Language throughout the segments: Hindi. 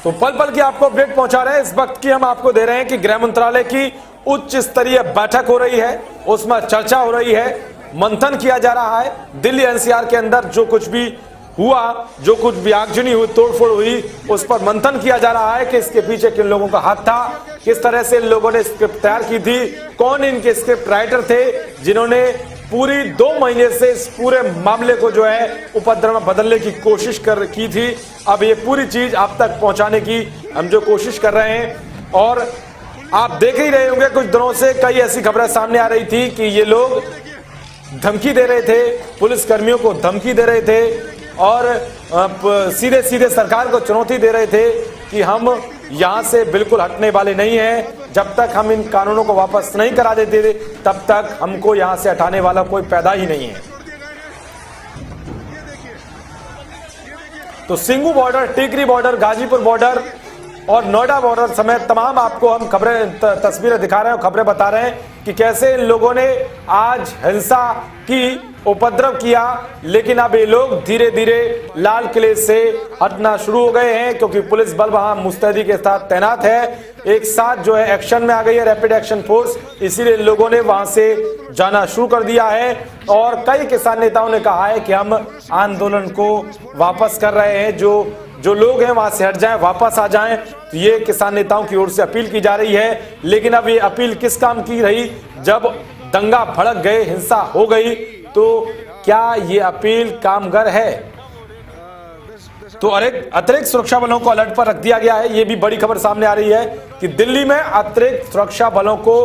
तो पल पल की आपको अपडेट पहुंचा रहे हैं। इस वक्त की हम आपको दे रहे हैं कि गृह मंत्रालय की उच्च स्तरीय बैठक हो रही है, उसमें चर्चा हो रही है, मंथन किया जा रहा है। दिल्ली एनसीआर के अंदर जो कुछ भी हुआ, जो कुछ भी आगजनी हुई, तोड़फोड़ हुई, उस पर मंथन किया जा रहा है कि इसके पीछे किन लोगों का हाथ था, किस तरह से इन लोगों ने स्क्रिप्ट तैयार की थी, कौन इनके स्क्रिप्ट राइटर थे जिन्होंने पूरी 2 महीने से इस पूरे मामले को जो है उपद्रव में बदलने की कोशिश की थी। अब ये पूरी चीज आप तक पहुंचाने की हम जो कोशिश कर रहे हैं। और आप देख ही रहे होंगे कुछ दिनों से कई ऐसी खबरें सामने आ रही थी कि ये लोग धमकी दे रहे थे, पुलिस कर्मियों को धमकी दे रहे थे और सीधे सीधे सरकार को चुनौती दे रहे थे कि हम यहां से बिल्कुल हटने वाले नहीं हैं। जब तक हम इन कानूनों को वापस नहीं करा देते थे तब तक हमको यहां से हटाने वाला कोई पैदा ही नहीं है। तो सिंगू बॉर्डर, टिकरी बॉर्डर, गाजीपुर बॉर्डर और नोएडा बॉर्डर समेत तमाम आपको हम खबरें, तस्वीरें दिखा रहे हैं, खबरें बता रहे हैं कि कैसे इन लोगों ने आज हिंसा की, उपद्रव किया। लेकिन अब ये लोग धीरे धीरे लाल किले से हटना शुरू हो गए हैं क्योंकि पुलिस बल वहां मुस्तैदी के साथ तैनात है, एक साथ जो है एक्शन में आ गई है रैपिड एक्शन फोर्स। इसीलिए इन लोगों ने वहां से जाना शुरू कर दिया है और कई किसान नेताओं ने कहा है कि हम आंदोलन को वापस कर रहे हैं, जो लोग हैं वहां से हट जाएं, वापस आ जाएं। तो ये किसान नेताओं की ओर से अपील की जा रही है। लेकिन अब ये अपील किस काम की रही? जब दंगा भड़क गए, हिंसा हो गई, तो क्या ये अपील कामगर है? तो अतिरिक्त सुरक्षा बलों को अलर्ट पर रख दिया गया है। ये भी बड़ी खबर सामने आ रही है कि दिल्ली में अतिरिक्त सुरक्षा बलों को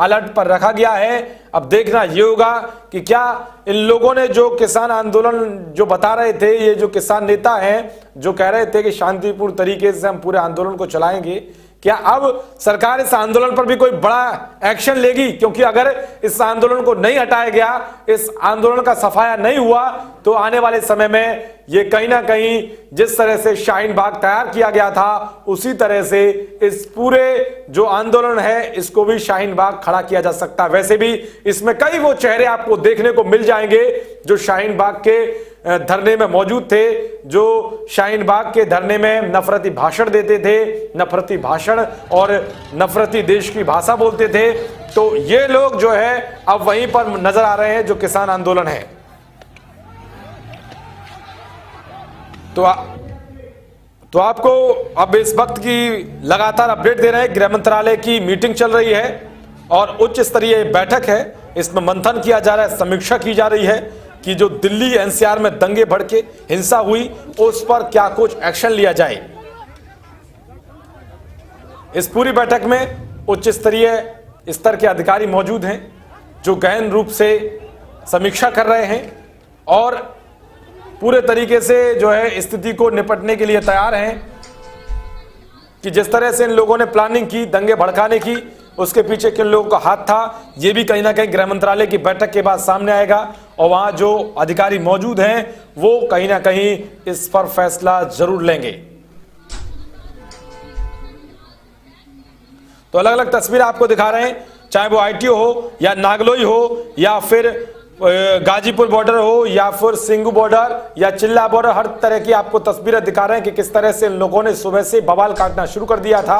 अलर्ट पर रखा गया है। अब देखना ये होगा कि क्या इन लोगों ने जो किसान आंदोलन जो बता रहे थे, ये जो किसान नेता हैं जो कह रहे थे कि शांतिपूर्ण तरीके से हम पूरे आंदोलन को चलाएंगे, क्या अब सरकार इस आंदोलन पर भी कोई बड़ा एक्शन लेगी? क्योंकि अगर इस आंदोलन को नहीं हटाया गया, इस आंदोलन का सफाया नहीं हुआ, तो आने वाले समय में ये कहीं ना कहीं जिस तरह से शाहीन बाग तैयार किया गया था, उसी तरह से इस पूरे जो आंदोलन है इसको भी शाहीन बाग खड़ा किया जा सकता है। वैसे भी इसमें कई वो चेहरे आपको देखने को मिल जाएंगे जो शाहीन बाग के धरने में मौजूद थे, जो शाहीन बाग के धरने में नफरती भाषण देते थे, नफरती भाषण और नफरती देश की भाषा बोलते थे। तो ये लोग जो है अब वहीं पर नजर आ रहे हैं जो किसान आंदोलन है। तो आपको अब इस वक्त की लगातार अपडेट दे रहे हैं। गृह मंत्रालय की मीटिंग चल रही है और उच्च स्तरीय बैठक है, इसमें मंथन किया जा रहा है, समीक्षा की जा रही है कि जो दिल्ली एनसीआर में दंगे भड़के, हिंसा हुई, उस पर क्या कुछ एक्शन लिया जाए। इस पूरी बैठक में उच्च स्तरीय स्तर के अधिकारी मौजूद हैं जो गहन रूप से समीक्षा कर रहे हैं और पूरे तरीके से जो है स्थिति को निपटने के लिए तैयार हैं कि जिस तरह से इन लोगों ने प्लानिंग की दंगे भड़काने की, उसके पीछे किन लोगों का हाथ था, ये भी कहीं ना कहीं गृह मंत्रालय की बैठक के बाद सामने आएगा और वहां जो अधिकारी मौजूद हैं वो कहीं ना कहीं इस पर फैसला जरूर लेंगे। तो अलग अलग तस्वीरें आपको दिखा रहे हैं, चाहे वो आईटीओ हो या नागलोई हो या फिर गाजीपुर बॉर्डर हो या फिर सिंगू बॉर्डर या चिल्ला बॉर्डर, हर तरह की आपको तस्वीरें दिखा रहे हैं कि किस तरह से इन लोगों ने सुबह से बवाल काटना शुरू कर दिया था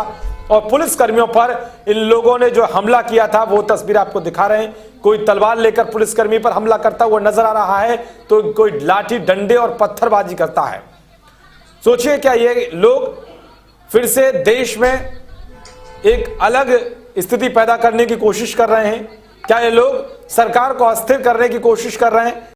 और पुलिस कर्मियों पर इन लोगों ने जो हमला किया था वो तस्वीर आपको दिखा रहे हैं। कोई तलवार लेकर पुलिसकर्मी पर हमला करता हुआ नजर आ रहा है तो कोई लाठी डंडे और पत्थरबाजी करता है। सोचिए क्या ये लोग फिर से देश में एक अलग स्थिति पैदा करने की कोशिश कर रहे हैं? क्या ये लोग सरकार को अस्थिर करने की कोशिश कर रहे हैं?